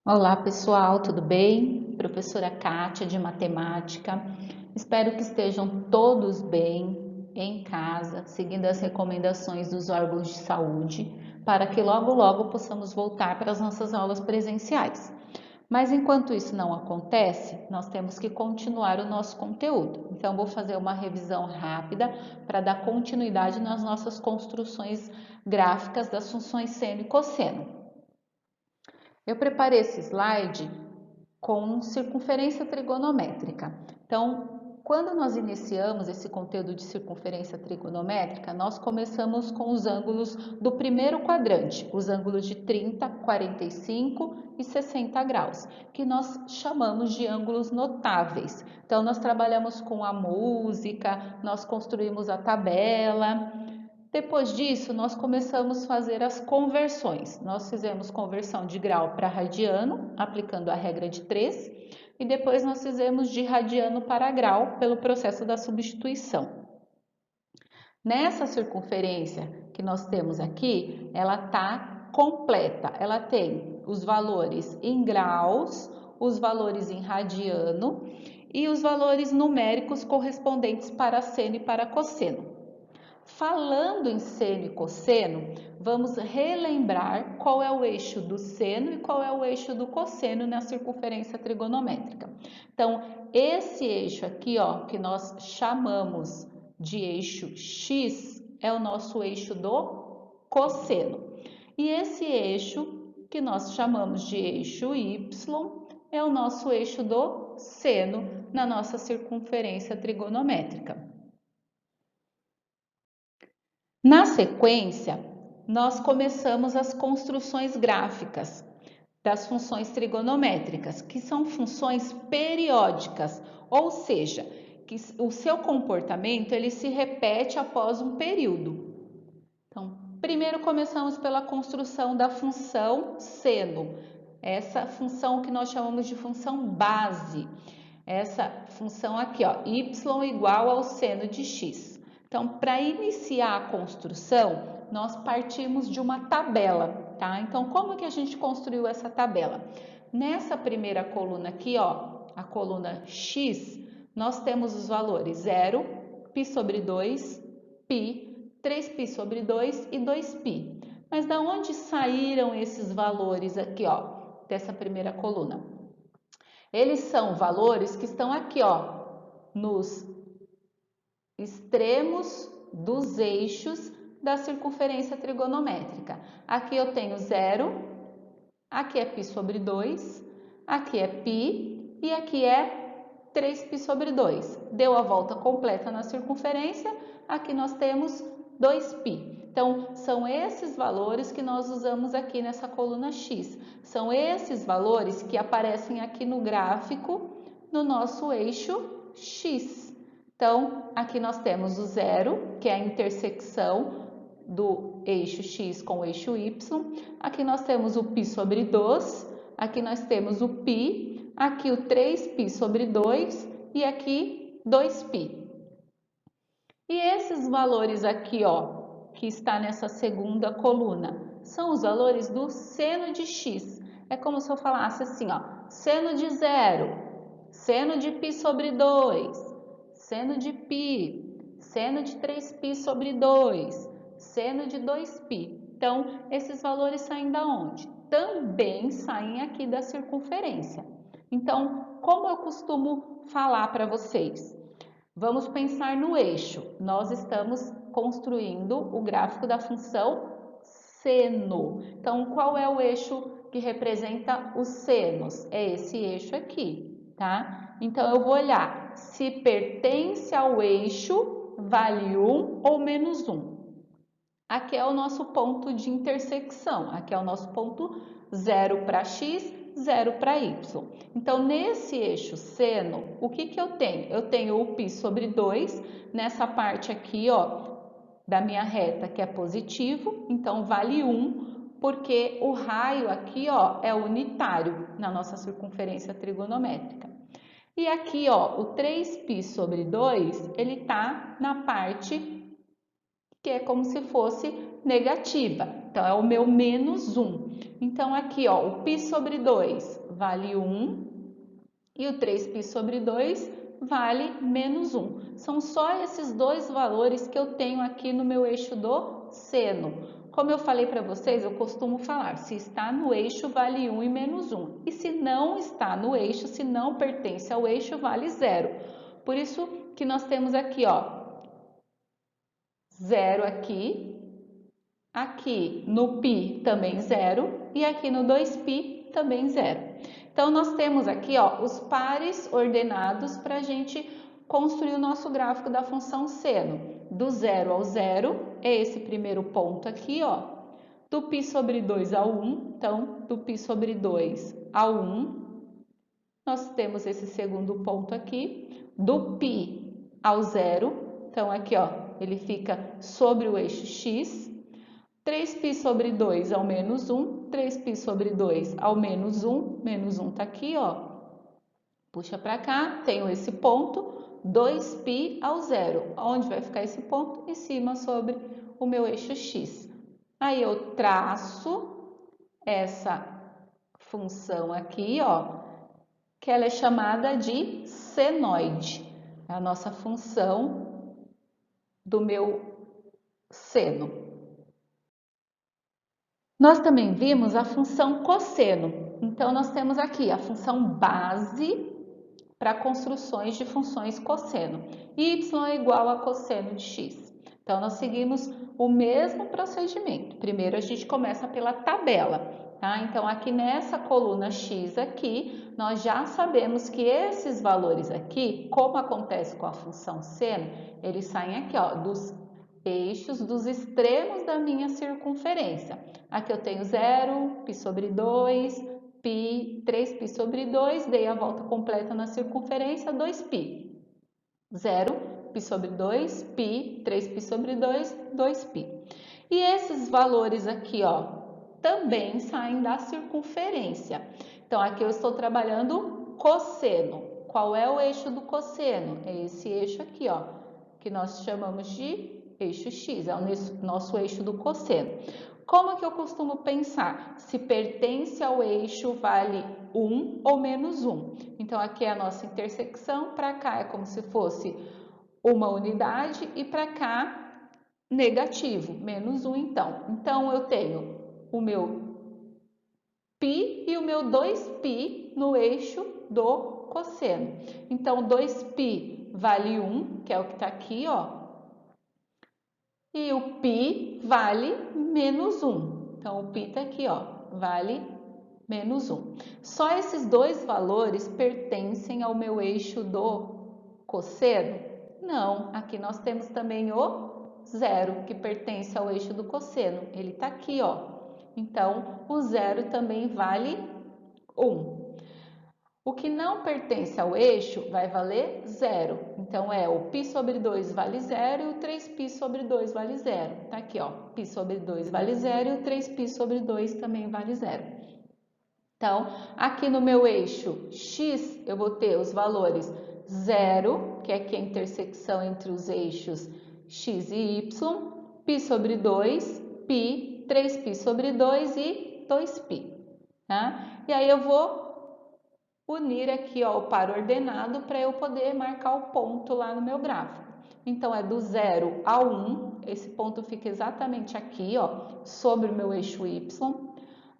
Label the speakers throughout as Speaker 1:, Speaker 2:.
Speaker 1: Olá pessoal, tudo bem? Professora Kátia de Matemática. Espero que estejam todos bem em casa, seguindo as recomendações dos órgãos de saúde, para que logo possamos voltar para as nossas aulas presenciais. Mas enquanto isso não acontece, nós temos que continuar o nosso conteúdo. Então, vou fazer uma revisão rápida para dar continuidade nas nossas construções gráficas das funções seno e cosseno. Eu preparei esse slide com circunferência trigonométrica. Então, quando nós iniciamos esse conteúdo de circunferência trigonométrica, nós começamos com os ângulos do primeiro quadrante, os ângulos de 30, 45 e 60 graus, que nós chamamos de ângulos notáveis. Então, nós trabalhamos com a música, nós construímos a tabela. Depois disso, nós começamos a fazer as conversões. Nós fizemos conversão de grau para radiano, aplicando a regra de 3, e depois nós fizemos de radiano para grau, pelo processo da substituição. Nessa circunferência que nós temos aqui, ela está completa. Ela tem os valores em graus, os valores em radiano e os valores numéricos correspondentes para seno e para cosseno. Falando em seno e cosseno, vamos relembrar qual é o eixo do seno e qual é o eixo do cosseno na circunferência trigonométrica. Então, esse eixo aqui, ó, que nós chamamos de eixo X, é o nosso eixo do cosseno. E esse eixo, que nós chamamos de eixo Y, é o nosso eixo do seno na nossa circunferência trigonométrica. Na sequência, nós começamos as construções gráficas das funções trigonométricas, que são funções periódicas, ou seja, que o seu comportamento ele se repete após um período. Então, primeiro começamos pela construção da função seno, essa função que nós chamamos de função base, essa função aqui, ó, y igual ao seno de x. Então, para iniciar a construção, nós partimos de uma tabela, tá? Então, como que a gente construiu essa tabela? Nessa primeira coluna aqui, ó, a coluna x, nós temos os valores 0, π sobre 2, π, 3π sobre 2 e 2π. Mas da onde saíram esses valores aqui, ó, dessa primeira coluna? Eles são valores que estão aqui, ó, nos extremos dos eixos da circunferência trigonométrica. Aqui eu tenho 0, aqui é π sobre 2, aqui é π e aqui é 3π sobre 2. Deu a volta completa na circunferência, aqui nós temos 2π. Então, são esses valores que nós usamos aqui nessa coluna X. São esses valores que aparecem aqui no gráfico no nosso eixo X. Então, aqui nós temos o 0, que é a intersecção do eixo X com o eixo Y. Aqui nós temos o π sobre 2, aqui nós temos o π, aqui o 3π sobre 2 e aqui 2π. E esses valores aqui, ó, que está nessa segunda coluna, são os valores do seno de x. É como se eu falasse assim, ó, seno de 0, seno de π sobre 2, seno de π, seno de 3π sobre 2, seno de 2π. Então, esses valores saem da onde? Também saem aqui da circunferência. Então, como eu costumo falar para vocês? Vamos pensar no eixo. Nós estamos construindo o gráfico da função seno. Então, qual é o eixo que representa os senos? É esse eixo aqui, tá? Então, eu vou olhar se pertence ao eixo, vale 1 ou menos 1. Aqui é o nosso ponto de intersecção. Aqui é o nosso ponto 0 para x, 0 para y. Então, nesse eixo seno, o que eu tenho? Eu tenho o π sobre 2, nessa parte aqui, ó, da minha reta, que é positivo, então vale 1, porque o raio aqui, ó, é unitário na nossa circunferência trigonométrica. E aqui, ó, o 3π sobre 2, ele tá na parte que é como se fosse negativa. Então, é o meu menos 1. Então, aqui, ó, o π sobre 2 vale 1 e o 3π sobre 2 vale menos 1. São só esses dois valores que eu tenho aqui no meu eixo do seno. Como eu falei para vocês, eu costumo falar, se está no eixo, vale 1 e menos 1. E se não está no eixo, se não pertence ao eixo, vale 0. Por isso que nós temos aqui, ó, 0 aqui, aqui no π também 0 e aqui no 2π também 0. Então, nós temos aqui, ó, os pares ordenados para a gente construir o nosso gráfico da função seno. Do 0 ao 0 é esse primeiro ponto aqui, ó. Do π sobre 2 ao 1, então, do π sobre 2 ao 1, nós temos esse segundo ponto aqui. Do π ao 0, então, aqui, ó, ele fica sobre o eixo x. 3π sobre 2 ao menos 1, 3π sobre 2 ao menos 1 tá aqui, ó. Puxa para cá, tenho esse ponto, 2π ao 0. Onde vai ficar esse ponto? Em cima sobre o meu eixo x. Aí eu traço essa função aqui, ó, que ela é chamada de senoide. É a nossa função do meu seno. Nós também vimos a função cosseno. Então, nós temos aqui a função base para construções de funções cosseno. Y é igual a cosseno de x. Então, nós seguimos o mesmo procedimento. Primeiro, a gente começa pela tabela, tá? Então, aqui nessa coluna x aqui, nós já sabemos que esses valores aqui, como acontece com a função seno, eles saem aqui, ó, dos eixos dos extremos da minha circunferência. Aqui eu tenho 0, π sobre 2, π, 3π sobre 2, dei a volta completa na circunferência, 2π. 0, π sobre 2, π, 3π sobre 2, 2π. E esses valores aqui, ó, também saem da circunferência. Então, aqui eu estou trabalhando cosseno. Qual é o eixo do cosseno? É esse eixo aqui, ó, que nós chamamos de eixo x, é o nosso eixo do cosseno. Como que eu costumo pensar? Se pertence ao eixo, vale 1 ou menos 1. Então, aqui é a nossa intersecção, para cá é como se fosse uma unidade e para cá negativo, menos 1 então. Então, eu tenho o meu π e o meu 2π no eixo do cosseno. Então, 2π vale 1, que é o que está aqui, ó. E o π vale menos 1. Então, o π está aqui, ó, vale menos 1. Só esses dois valores pertencem ao meu eixo do cosseno? Não, aqui nós temos também o 0, que pertence ao eixo do cosseno. Ele está aqui, ó. Então, o 0 também vale 1. O que não pertence ao eixo vai valer 0. Então, é o π sobre 2 vale 0 e o 3π sobre 2 vale 0. Tá aqui, ó, π sobre 2 vale 0 e o 3π sobre 2 também vale 0. Então, aqui no meu eixo x, eu vou ter os valores 0, que é aqui a intersecção entre os eixos x e y, π sobre 2, π, 3π sobre 2 e 2π. Tá? E aí, eu vou unir aqui, ó, o par ordenado para eu poder marcar o ponto lá no meu gráfico. Então, é do 0 ao 1, esse ponto fica exatamente aqui, ó, sobre o meu eixo y.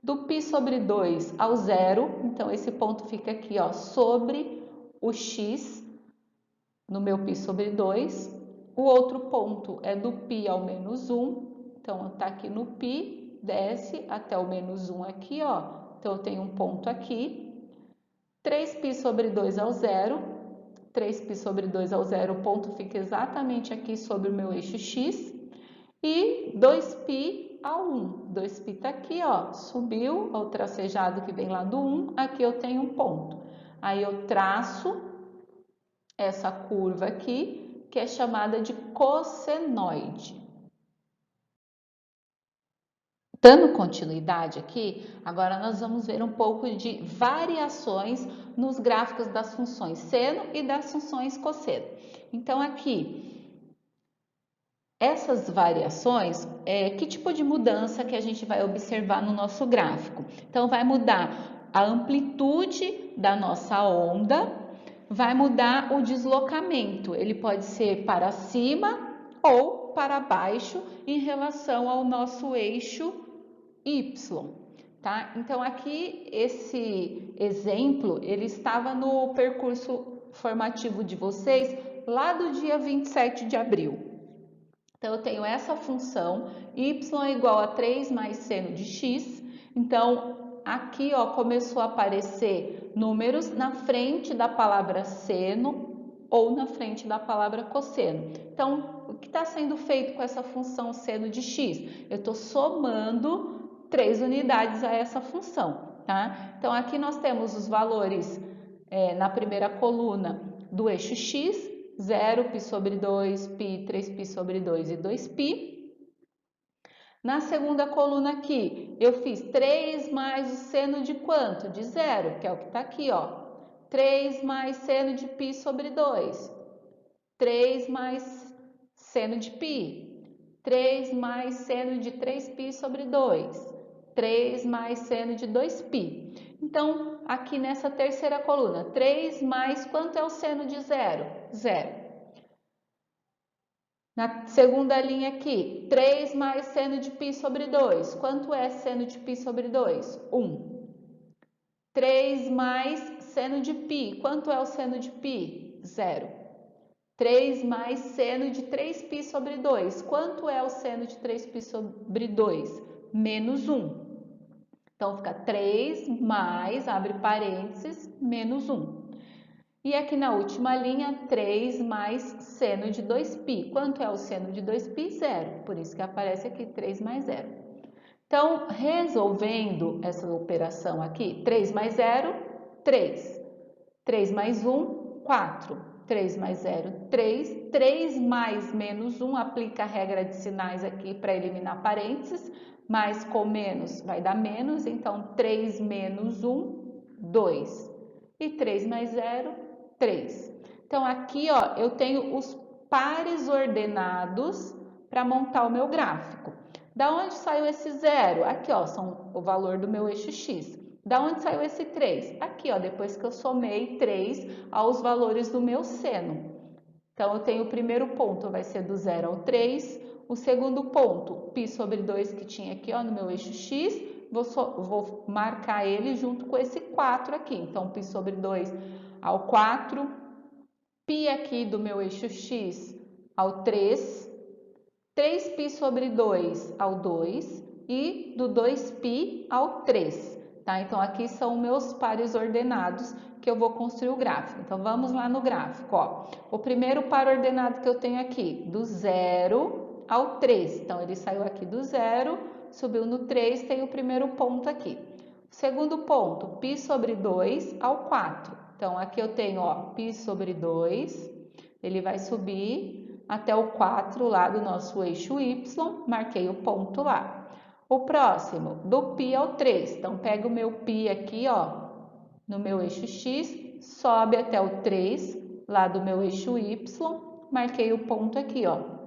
Speaker 1: Do π sobre 2 ao 0, então esse ponto fica aqui, ó, sobre o x, no meu π sobre 2. O outro ponto é do π ao menos 1, então tá aqui no π, desce até o menos 1 aqui, ó, então eu tenho um ponto aqui. 3π sobre 2 ao 0, 3π sobre 2 ao 0, o ponto fica exatamente aqui sobre o meu eixo x. E 2π ao 1, 2π tá aqui, ó, subiu, o tracejado que vem lá do 1, aqui eu tenho um ponto. Aí eu traço essa curva aqui, que é chamada de cossenoide. Dando continuidade aqui, agora nós vamos ver um pouco de variações nos gráficos das funções seno e das funções cosseno. Então, aqui, essas variações, que tipo de mudança que a gente vai observar no nosso gráfico? Então, vai mudar a amplitude da nossa onda, vai mudar o deslocamento. Ele pode ser para cima ou para baixo em relação ao nosso eixo Y, tá? Então, aqui, esse exemplo, ele estava no percurso formativo de vocês lá do dia 27 de abril. Então, eu tenho essa função, y é igual a 3 mais seno de x. Então, aqui, ó, começou a aparecer números na frente da palavra seno ou na frente da palavra cosseno. Então, o que está sendo feito com essa função seno de x? Eu estou somando 3 unidades a essa função, tá? Então, aqui nós temos os valores na primeira coluna do eixo x, 0, π sobre 2, π, 3π sobre 2 e 2π. Na segunda coluna aqui, eu fiz 3 mais o seno de quanto? De 0, que é o que está aqui, ó. 3 mais seno de π sobre 2. 3 mais seno de π. 3 mais seno de 3π sobre 2. 3 mais seno de 2π. Então, aqui nessa terceira coluna, 3 mais quanto é o seno de 0? 0. Na segunda linha aqui, 3 mais seno de π sobre 2. Quanto é seno de π sobre 2? 1. 3 mais seno de π. Quanto é o seno de π? 0. 3 mais seno de 3π sobre 2. Quanto é o seno de 3π sobre 2? Menos 1. Então, fica 3 mais, abre parênteses, menos 1. E aqui na última linha, 3 mais seno de 2π. Quanto é o seno de 2π? 0. Por isso que aparece aqui 3 mais 0. Então, resolvendo essa operação aqui, 3 mais 0, 3. 3 mais 1, 4. 3 mais 0, 3. 3 mais menos 1, aplica a regra de sinais aqui para eliminar parênteses. Mais com menos vai dar menos, então 3 menos 1, 2. E 3 mais 0, 3. Então, aqui, ó, eu tenho os pares ordenados para montar o meu gráfico. Da onde saiu esse 0? Aqui, ó, são o valor do meu eixo x. Da onde saiu esse 3? Aqui, ó, depois que eu somei 3 aos valores do meu seno. Então, eu tenho o primeiro ponto, vai ser do 0 ao 3. O segundo ponto, π sobre 2 que tinha aqui, ó, no meu eixo x, vou marcar ele junto com esse 4 aqui. Então, π sobre 2 ao 4, π aqui do meu eixo x ao 3, 3π sobre 2 ao 2 e do 2π ao 3. Tá? Então, aqui são meus pares ordenados que eu vou construir o gráfico. Então, vamos lá no gráfico. Ó. O primeiro par ordenado que eu tenho aqui, do 0 ao 3. Então, ele saiu aqui do 0, subiu no 3, tem o primeiro ponto aqui. O segundo ponto, π sobre 2 ao 4. Então, aqui eu tenho, ó, π sobre 2, ele vai subir até o 4 lá do nosso eixo y, marquei o ponto lá. O próximo, do π ao 3. Então, pego o meu π aqui, ó, no meu eixo x, sobe até o 3 lá do meu eixo y, marquei o ponto aqui, ó.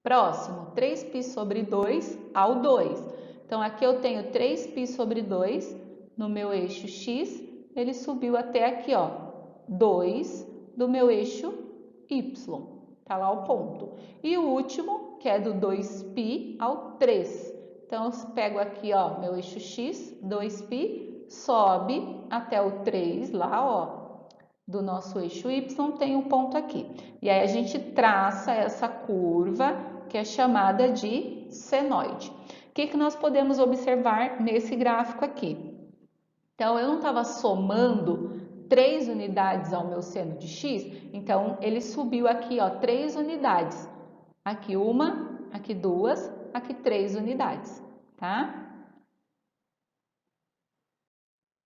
Speaker 1: Próximo, 3π sobre 2 ao 2. Então, aqui eu tenho 3π sobre 2 no meu eixo x, ele subiu até aqui, ó, 2 do meu eixo y. Tá lá o ponto. E o último, que é do 2π ao 3. Então, eu pego aqui, ó, meu eixo x, 2π, sobe até o 3 lá, ó, do nosso eixo y, tem um ponto aqui. E aí, a gente traça essa curva que é chamada de senoide. O que nós podemos observar nesse gráfico aqui? Então, eu não estava somando 3 unidades ao meu seno de x, então ele subiu aqui, ó, 3 unidades. Aqui uma, aqui 2, aqui 3 unidades, tá?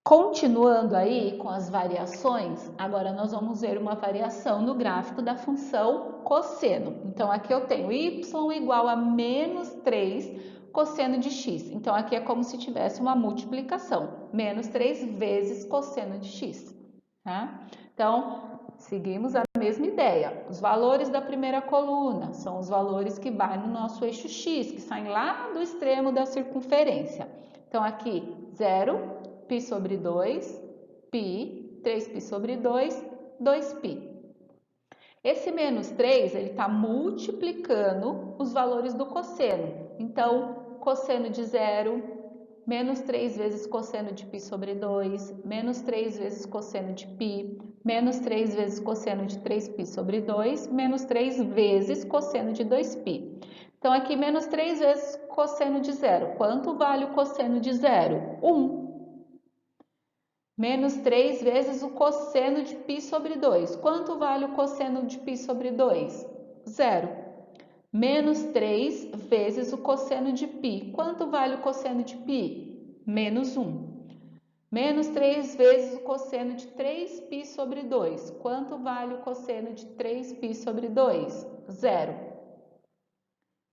Speaker 1: Continuando aí com as variações, agora nós vamos ver uma variação no gráfico da função cosseno. Então, aqui eu tenho y igual a menos 3 cosseno de x. Então, aqui é como se tivesse uma multiplicação, menos 3 vezes cosseno de x. Tá? Então, seguimos a mesma ideia. Os valores da primeira coluna são os valores que vai no nosso eixo X, que saem lá do extremo da circunferência. Então, aqui, 0, π sobre 2, π, 3π sobre 2, 2π. Esse menos 3, ele está multiplicando os valores do cosseno. Então, cosseno de 0, menos 3 vezes cosseno de π sobre 2, menos 3 vezes cosseno de π, menos 3 vezes cosseno de 3π sobre 2, menos 3 vezes cosseno de 2π. Então, aqui, menos 3 vezes cosseno de 0. Quanto vale o cosseno de 0? 1. Menos 3 vezes o cosseno de π sobre 2. Quanto vale o cosseno de π sobre 2? 0. Menos 3 vezes o cosseno de π. Quanto vale o cosseno de π? Menos 1. Menos 3 vezes o cosseno de 3π sobre 2. Quanto vale o cosseno de 3π sobre 2? 0.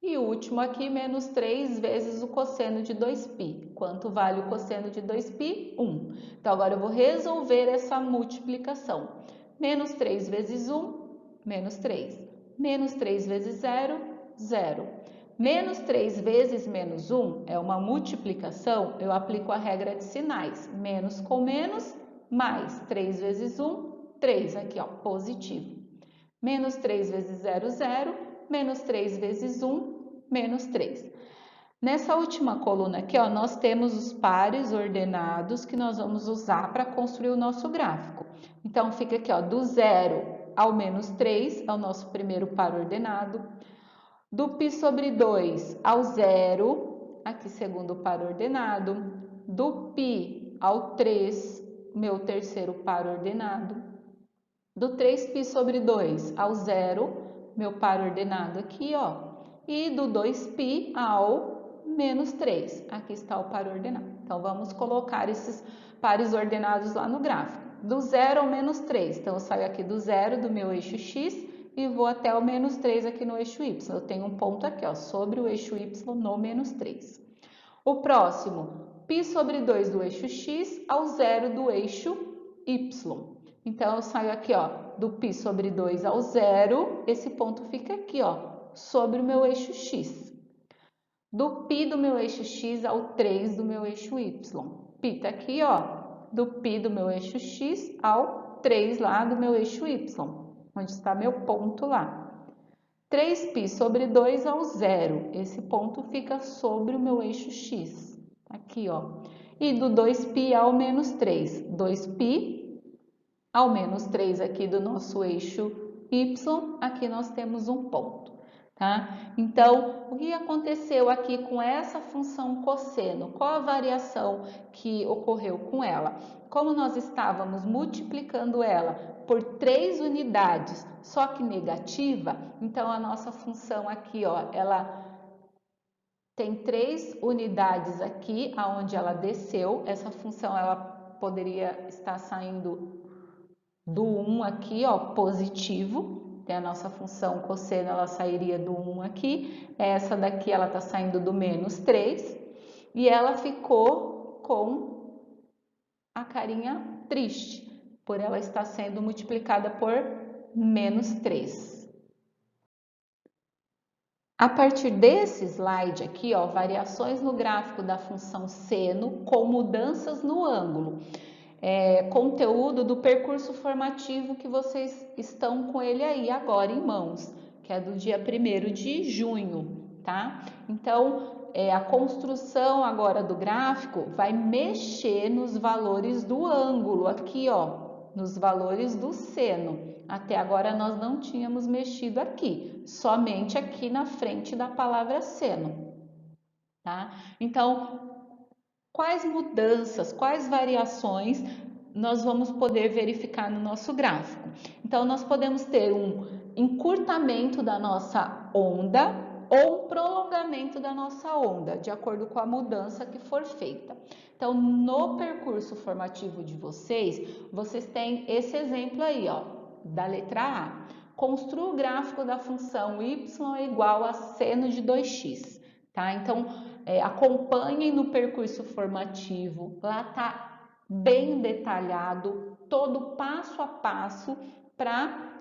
Speaker 1: E o último aqui, menos 3 vezes o cosseno de 2π. Quanto vale o cosseno de 2π? 1. Então, agora eu vou resolver essa multiplicação. Menos 3 vezes 1, menos 3. Menos 3 vezes 0, 0. Menos 3 vezes menos 1 é uma multiplicação, eu aplico a regra de sinais. Menos com menos, mais 3 vezes 1, 3. Aqui, ó, positivo. Menos 3 vezes 0, 0. Menos 3 vezes 1, menos 3. Nessa última coluna aqui, ó, nós temos os pares ordenados que nós vamos usar para construir o nosso gráfico. Então, fica aqui, ó, do 0 ao menos 3 é o nosso primeiro par ordenado. Do π sobre 2 ao 0, aqui segundo par ordenado. Do π ao 3, meu terceiro par ordenado. Do 3π sobre 2 ao 0, meu par ordenado aqui, ó. E do 2π ao menos 3, aqui está o par ordenado. Então, vamos colocar esses pares ordenados lá no gráfico. Do 0 ao menos 3, então eu saio aqui do 0 do meu eixo X e vou até o menos 3 aqui no eixo Y. Eu tenho um ponto aqui, ó, sobre o eixo Y no menos 3. O próximo, π sobre 2 do eixo X ao 0 do eixo Y. Então, eu saio aqui, ó, do π sobre 2 ao 0, esse ponto fica aqui, ó, sobre o meu eixo X. Do π do meu eixo X ao 3 do meu eixo Y. π tá aqui, ó, do π do meu eixo X ao 3 lá do meu eixo Y, onde está meu ponto lá. 3π sobre 2 ao 0, esse ponto fica sobre o meu eixo X, aqui, ó. E do 2π ao menos 3, 2π ao menos 3 aqui do nosso eixo Y, aqui nós temos um ponto, tá? Então, o que aconteceu aqui com essa função cosseno? Qual a variação que ocorreu com ela? Como nós estávamos multiplicando ela por 3 unidades, só que negativa, então a nossa função aqui, ó, ela tem 3 unidades aqui, aonde ela desceu. Essa função, ela poderia estar saindo do 1 aqui, ó, positivo, tem a nossa função cosseno, ela sairia do 1 aqui, essa daqui ela tá saindo do menos 3, e ela ficou com a carinha triste, por ela estar sendo multiplicada por menos 3. A partir desse slide aqui, ó, variações no gráfico da função seno com mudanças no ângulo. Conteúdo do percurso formativo que vocês estão com ele aí agora em mãos, que é do dia 1º de junho, tá? Então, a construção agora do gráfico vai mexer nos valores do ângulo aqui, ó, nos valores do seno. Até agora nós não tínhamos mexido aqui, somente aqui na frente da palavra seno, tá? Então, quais mudanças, quais variações nós vamos poder verificar no nosso gráfico? Então, nós podemos ter um encurtamento da nossa onda ou um prolongamento da nossa onda, de acordo com a mudança que for feita. Então, no percurso formativo de vocês, vocês têm esse exemplo aí, ó, da letra A. Construa o gráfico da função y é igual a seno de 2x, tá? Então, acompanhem no percurso formativo, lá tá bem detalhado, todo passo a passo, para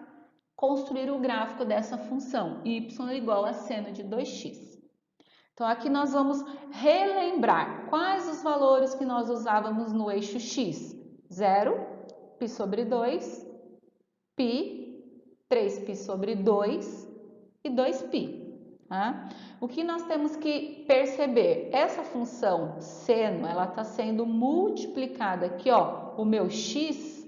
Speaker 1: construir o gráfico dessa função, y igual a seno de 2x. Então, aqui nós vamos relembrar quais os valores que nós usávamos no eixo x. 0, π sobre 2, π, 3π sobre 2 e 2π. Tá? O que nós temos que perceber? Essa função seno, ela está sendo multiplicada aqui, ó, o meu x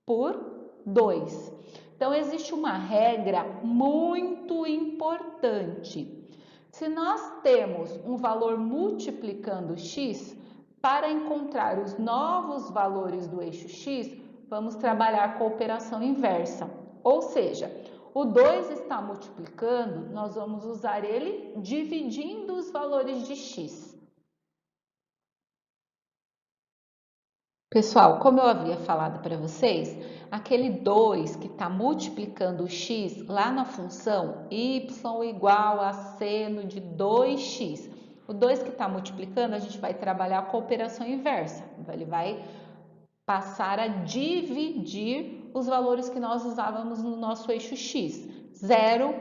Speaker 1: por 2. Então, existe uma regra muito importante. Se nós temos um valor multiplicando x, para encontrar os novos valores do eixo x, vamos trabalhar com a operação inversa. Ou seja, o 2 está multiplicando, nós vamos usar ele dividindo os valores de x. Pessoal, como eu havia falado para vocês, aquele 2 que está multiplicando o x lá na função y igual a seno de 2x. O 2 que está multiplicando, a gente vai trabalhar com a operação inversa. Ele vai passar a dividir os valores que nós usávamos no nosso eixo x. 0,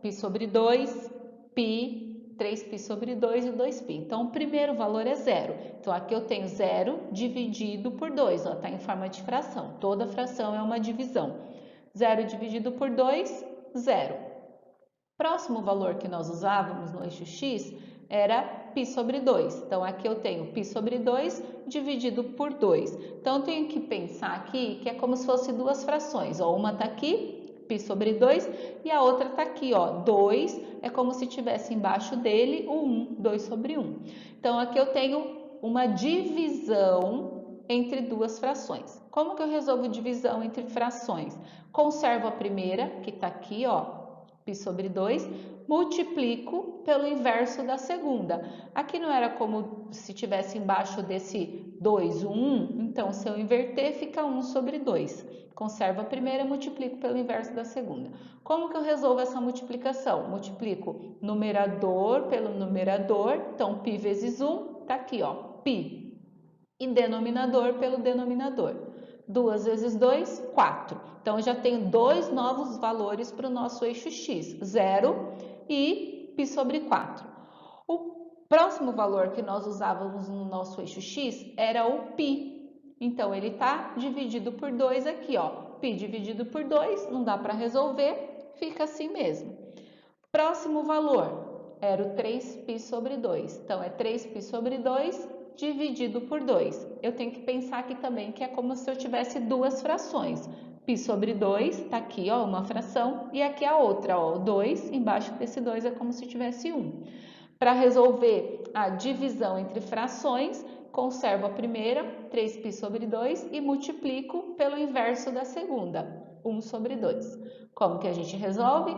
Speaker 1: π sobre 2, π, 3π sobre 2 e 2π. Então, o primeiro valor é 0. Então, aqui eu tenho 0 dividido por 2, está em forma de fração. Toda fração é uma divisão. 0 dividido por 2, 0. Próximo valor que nós usávamos no eixo x era π sobre 2. Então, aqui eu tenho π sobre 2 dividido por 2. Então, eu tenho que pensar aqui que é como se fosse duas frações. Ó, uma está aqui, π sobre 2, e a outra está aqui, ó, 2, é como se tivesse embaixo dele o 1, 2 sobre 1. Então, aqui eu tenho uma divisão entre duas frações. Como que eu resolvo divisão entre frações? Conservo a primeira, que está aqui, ó, π sobre 2, multiplico pelo inverso da segunda. Aqui não era como se tivesse embaixo desse 2, o 1, então se eu inverter fica 1 sobre 2. Conservo a primeira, multiplico pelo inverso da segunda. Como que eu resolvo essa multiplicação? Multiplico numerador pelo numerador, então π vezes 1, tá aqui, ó, π. E denominador pelo denominador. 2 vezes 2, 4. Então, eu já tenho dois novos valores para o nosso eixo x, 0 e π sobre 4. O próximo valor que nós usávamos no nosso eixo x era o π. Então, ele está dividido por 2 aqui, ó. π dividido por 2, não dá para resolver, fica assim mesmo. Próximo valor era o 3π sobre 2. Então, é 3π sobre 2 dividido por 2. Eu tenho que pensar aqui também que é como se eu tivesse duas frações. π sobre 2, tá aqui, ó, uma fração, e aqui a outra, ó, 2, embaixo desse 2 é como se tivesse 1. Para resolver a divisão entre frações, conservo a primeira, 3π sobre 2, e multiplico pelo inverso da segunda, 1 sobre 2. Como que a gente resolve?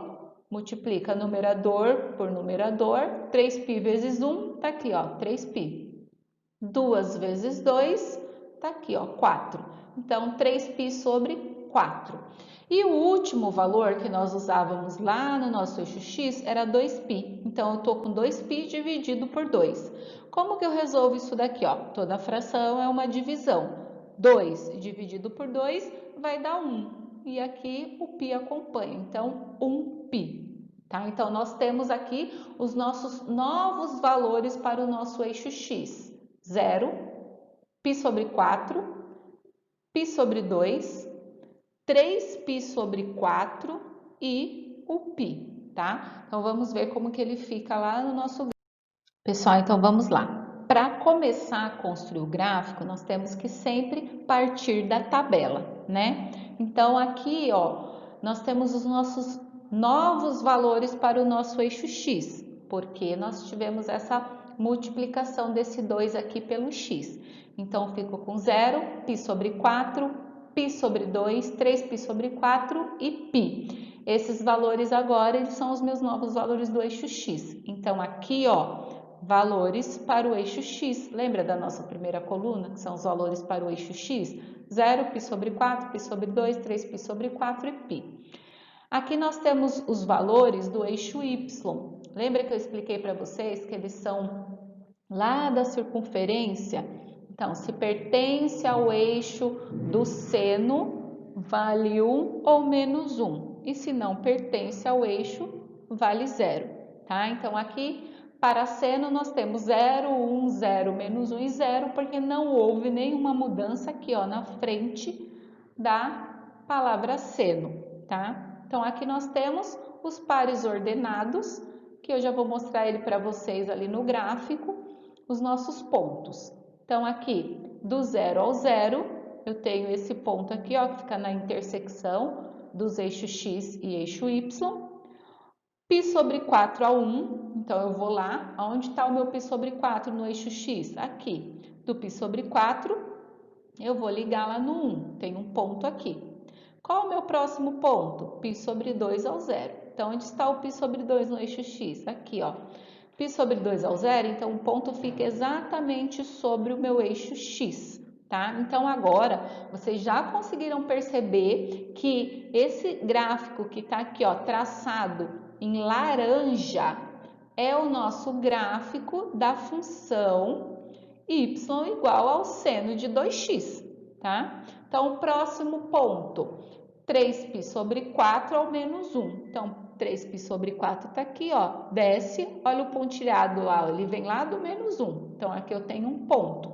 Speaker 1: Multiplica numerador por numerador, 3π vezes 1, tá aqui, ó, 3π. 2 vezes 2, tá aqui, ó, 4. Então, 3π sobre 4. E o último valor que nós usávamos lá no nosso eixo x era 2π. Então, eu estou com 2π dividido por 2. Como que eu resolvo isso daqui? Ó? Toda fração é uma divisão. 2 dividido por 2 vai dar 1. E aqui o π acompanha. Então, 1π. Tá? Então, nós temos aqui os nossos novos valores para o nosso eixo x. 0, π sobre 4, π sobre 2, 3π sobre 4 e o π, tá? Então, vamos ver como que ele fica lá no nosso gráfico. Pessoal, então vamos lá. Para começar a construir o gráfico, nós temos que sempre partir da tabela, né? Então, aqui, ó, nós temos os nossos novos valores para o nosso eixo x, porque nós tivemos essa multiplicação desse 2 aqui pelo x. Então, fico com 0, π sobre 4, π sobre 2, 3π sobre 4 e π. Esses valores agora, eles são os meus novos valores do eixo x. Então, aqui, ó, valores para o eixo x. Lembra da nossa primeira coluna, que são os valores para o eixo x? 0, π sobre 4, π sobre 2, 3π sobre 4 e π. Aqui nós temos os valores do eixo y. Lembra que eu expliquei para vocês que eles são lá da circunferência? Então, se pertence ao eixo do seno, vale 1 ou menos 1. E se não pertence ao eixo, vale 0, tá? Então, aqui, para seno, nós temos 0, 1, 0, menos 1 e 0, porque não houve nenhuma mudança aqui, ó, na frente da palavra seno, tá? Então, aqui nós temos os pares ordenados, que eu já vou mostrar ele para vocês ali no gráfico, os nossos pontos. Então, aqui, do 0 ao 0, eu tenho esse ponto aqui, ó, que fica na intersecção dos eixos X e eixo Y. Π sobre 4 a 1, então eu vou lá, onde está o meu π sobre 4 no eixo X? Aqui. Do π sobre 4, eu vou ligar lá no 1, tem um ponto aqui. Qual é o meu próximo ponto? Π sobre 2 ao 0. Então, onde está o π sobre 2 no eixo X? Aqui, ó. Π sobre 2 ao 0, então o ponto fica exatamente sobre o meu eixo X, tá? Então, agora, vocês já conseguiram perceber que esse gráfico que está aqui, ó, traçado em laranja, é o nosso gráfico da função y igual ao seno de 2x, tá? Então, o próximo ponto, 3π sobre 4 ao menos 1. Então, 3π sobre 4 está aqui, ó, desce, olha o pontilhado lá, ele vem lá do menos 1. Então, aqui eu tenho um ponto.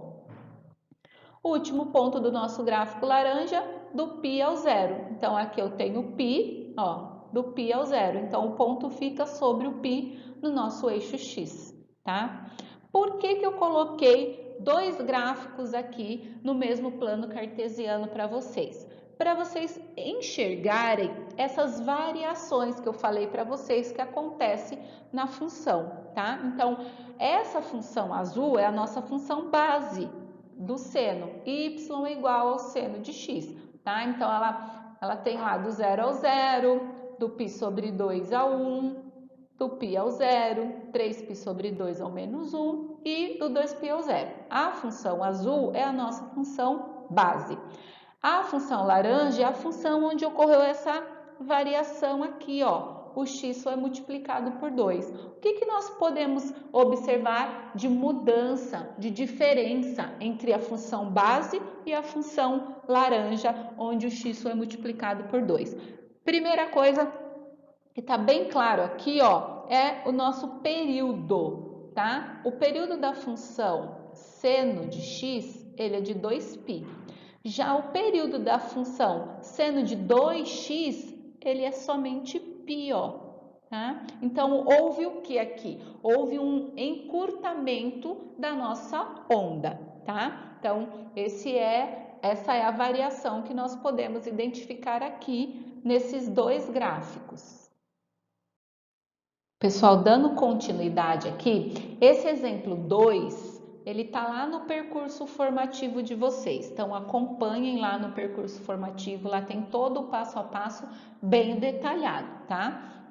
Speaker 1: O último ponto do nosso gráfico laranja, do π ao 0. Então, aqui eu tenho π, ó, do π ao 0. Então, o ponto fica sobre o π no nosso eixo X, tá? Por que eu coloquei dois gráficos aqui no mesmo plano cartesiano para vocês? Para vocês enxergarem essas variações que eu falei para vocês que acontecem na função, tá? Então, essa função azul é a nossa função base do seno, y igual ao seno de x, tá? Então, ela tem lá do 0 ao 0, do π sobre 2 a 1, do π ao 0, 3π sobre 2 ao menos 1 e do 2π ao 0. A função azul é a nossa função base. A função laranja é a função onde ocorreu essa variação aqui, ó. O x foi multiplicado por 2. O que nós podemos observar de mudança, de diferença entre a função base e a função laranja, onde o x foi multiplicado por 2? Primeira coisa que está bem claro aqui, ó, é o nosso período, tá? O período da função seno de x, ele é de 2π. Já o período da função seno de 2x, ele é somente π, ó, tá? Então, houve o que aqui? Houve um encurtamento da nossa onda, tá? Então, essa é a variação que nós podemos identificar aqui nesses dois gráficos. Pessoal, dando continuidade aqui, esse exemplo 2, ele tá lá no percurso formativo de vocês. Então, acompanhem lá no percurso formativo, lá tem todo o passo a passo bem detalhado, tá?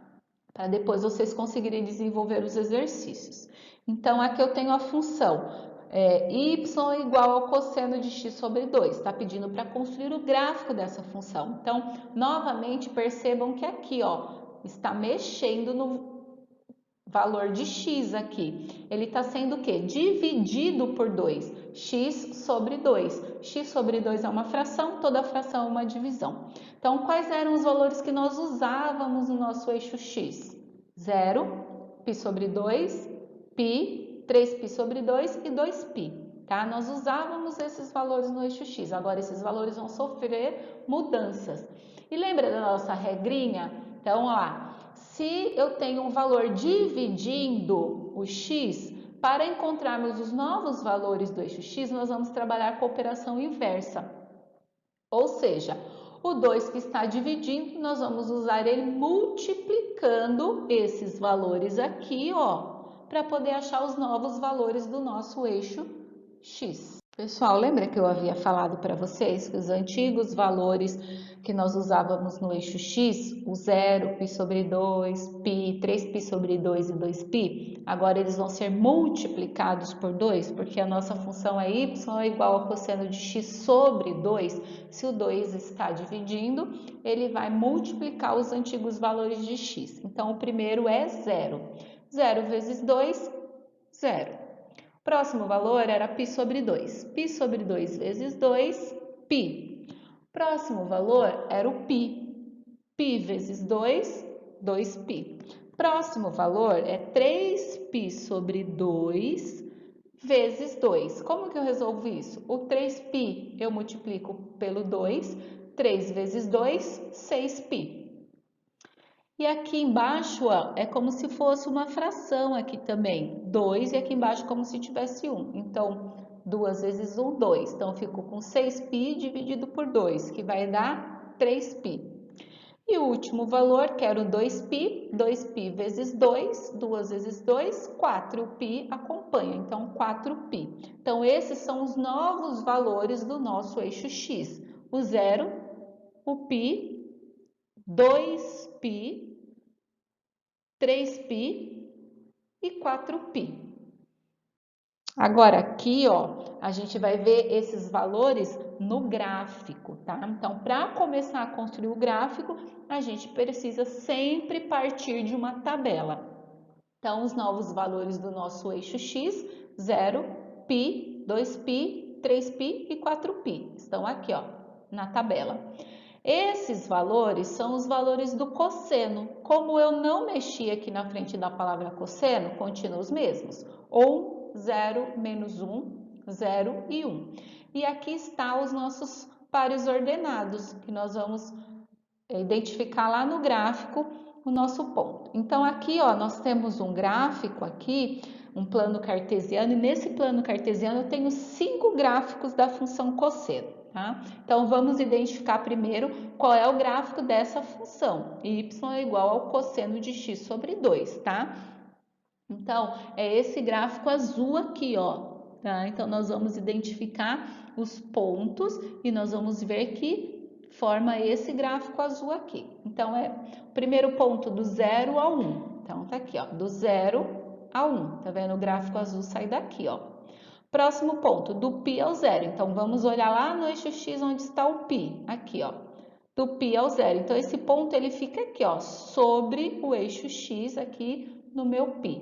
Speaker 1: Para depois vocês conseguirem desenvolver os exercícios. Então, aqui eu tenho a função y igual ao cosseno de x sobre 2. Está pedindo para construir o gráfico dessa função. Então, novamente, percebam que aqui, ó, está mexendo no valor de x aqui, ele está sendo o quê? Dividido por 2, x sobre 2. X sobre 2 é uma fração, toda fração é uma divisão. Então, quais eram os valores que nós usávamos no nosso eixo x? 0, π sobre 2, π, 3π sobre 2 e 2π, tá? Nós usávamos esses valores no eixo x, agora esses valores vão sofrer mudanças. E lembra da nossa regrinha? Então, ó lá, se eu tenho um valor dividindo o x, para encontrarmos os novos valores do eixo x, nós vamos trabalhar com a operação inversa. Ou seja, o 2 que está dividindo, nós vamos usar ele multiplicando esses valores aqui, ó, para poder achar os novos valores do nosso eixo x. Pessoal, lembra que eu havia falado para vocês que os antigos valores que nós usávamos no eixo x, o 0, π sobre 2, π, 3π sobre 2 e 2π, agora eles vão ser multiplicados por 2, porque a nossa função é y igual ao cosseno de x sobre 2. Se o 2 está dividindo, ele vai multiplicar os antigos valores de x. Então, o primeiro é 0. 0 vezes 2, 0. Próximo valor era π sobre 2. Π sobre 2 vezes 2, π. Próximo valor era o π. Π vezes 2, 2π. Próximo valor é 3π sobre 2 vezes 2. Como que eu resolvo isso? O 3π eu multiplico pelo 2, 3 vezes 2, 6π. E aqui embaixo, ó, é como se fosse uma fração aqui também, 2, e aqui embaixo como se tivesse 1. Então, 2 vezes 1, 2. Então, eu fico com 6π dividido por 2, que vai dar 3π. E o último valor, que era o 2π, 2π vezes 2, 2 vezes 2, 4π acompanha, então 4π. Então, esses são os novos valores do nosso eixo x. O 0, o π, 2π, 3π e 4π. Agora aqui, ó, a gente vai ver esses valores no gráfico, tá? Então, para começar a construir o gráfico, a gente precisa sempre partir de uma tabela. Então, os novos valores do nosso eixo x, 0, π, 2π, 3π e 4π, estão aqui, ó, na tabela. Esses valores são os valores do cosseno. Como eu não mexi aqui na frente da palavra cosseno, continuam os mesmos. 1, 0, menos 1, 0 e 1. E aqui está os nossos pares ordenados, que nós vamos identificar lá no gráfico o nosso ponto. Então, aqui, ó, nós temos um gráfico aqui, um plano cartesiano, e nesse plano cartesiano eu tenho 5 gráficos da função cosseno. Tá? Então, vamos identificar primeiro qual é o gráfico dessa função. Y é igual ao cosseno de x sobre 2, tá? Então, é esse gráfico azul aqui, ó. Tá? Então, nós vamos identificar os pontos e nós vamos ver que forma esse gráfico azul aqui. Então, é o primeiro ponto do 0 ao 1. Então, tá aqui, ó, do 0 ao 1. Tá vendo? O gráfico azul sai daqui, ó. Próximo ponto, do π ao 0. Então, vamos olhar lá no eixo x onde está o π. Aqui, ó. Do π ao 0. Então, esse ponto ele fica aqui, ó, sobre o eixo x aqui no meu π.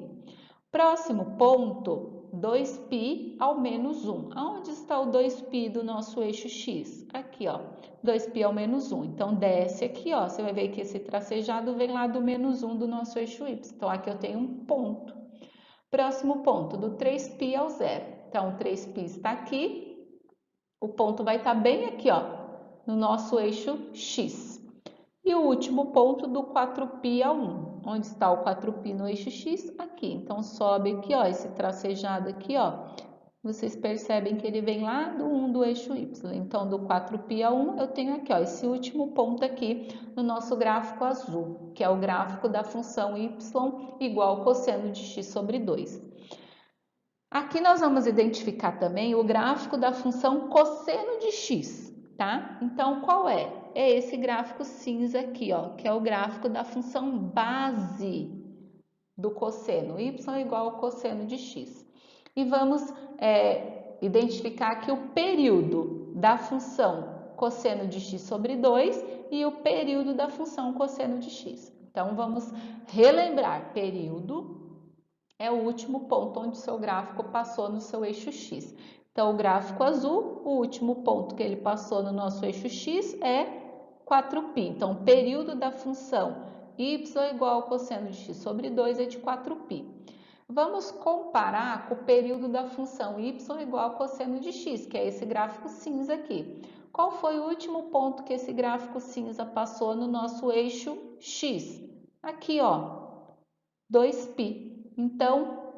Speaker 1: Próximo ponto, 2π ao menos 1. Aonde está o 2π do nosso eixo x? Aqui, ó. 2π ao menos 1. Então, desce aqui, ó. Você vai ver que esse tracejado vem lá do menos 1 do nosso eixo y. Então, aqui eu tenho um ponto. Próximo ponto, do 3π ao 0. Então, o 3π está aqui, o ponto vai estar bem aqui, ó, no nosso eixo x. E o último ponto do 4π ao 1. Onde está o 4π no eixo x? Aqui. Então, sobe aqui, ó, esse tracejado aqui, ó. Vocês percebem que ele vem lá do 1 do eixo y. Então, do 4π a 1, eu tenho aqui, ó, esse último ponto aqui no nosso gráfico azul, que é o gráfico da função y igual ao cosseno de x sobre 2. Aqui nós vamos identificar também o gráfico da função cosseno de x, tá? Então, qual é? É esse gráfico cinza aqui, ó, que é o gráfico da função base do cosseno, y igual ao cosseno de x. E vamos identificar aqui o período da função cosseno de x sobre 2 e o período da função cosseno de x. Então, vamos relembrar, período é o último ponto onde o seu gráfico passou no seu eixo x. Então, o gráfico azul, o último ponto que ele passou no nosso eixo x é 4π. Então, o período da função y igual ao cosseno de x sobre 2 é de 4π. Vamos comparar com o período da função y igual ao cosseno de x, que é esse gráfico cinza aqui. Qual foi o último ponto que esse gráfico cinza passou no nosso eixo x? Aqui, ó, 2π. Então,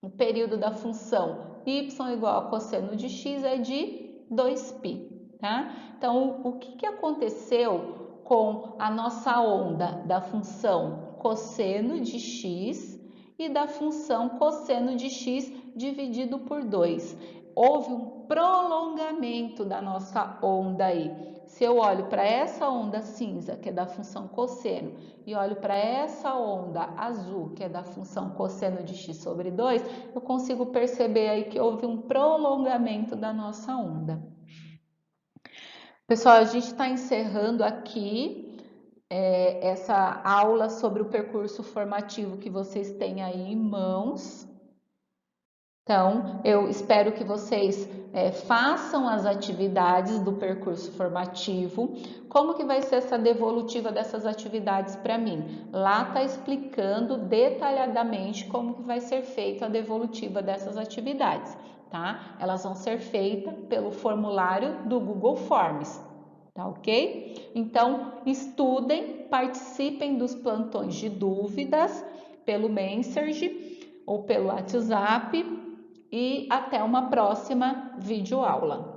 Speaker 1: o período da função y igual ao cosseno de x é de 2π, tá? Então, o que aconteceu com a nossa onda da função cosseno de x e da função cosseno de x dividido por 2? Houve um prolongamento da nossa onda aí. Se eu olho para essa onda cinza, que é da função cosseno, e olho para essa onda azul, que é da função cosseno de x sobre 2, eu consigo perceber aí que houve um prolongamento da nossa onda. Pessoal, a gente está encerrando aqui essa aula sobre o percurso formativo que vocês têm aí em mãos. Então, eu espero que vocês façam as atividades do percurso formativo. Como que vai ser essa devolutiva dessas atividades para mim? Lá está explicando detalhadamente como que vai ser feita a devolutiva dessas atividades, tá? Elas vão ser feitas pelo formulário do Google Forms, tá ok? Então, estudem, participem dos plantões de dúvidas pelo Messenger ou pelo WhatsApp e até uma próxima videoaula.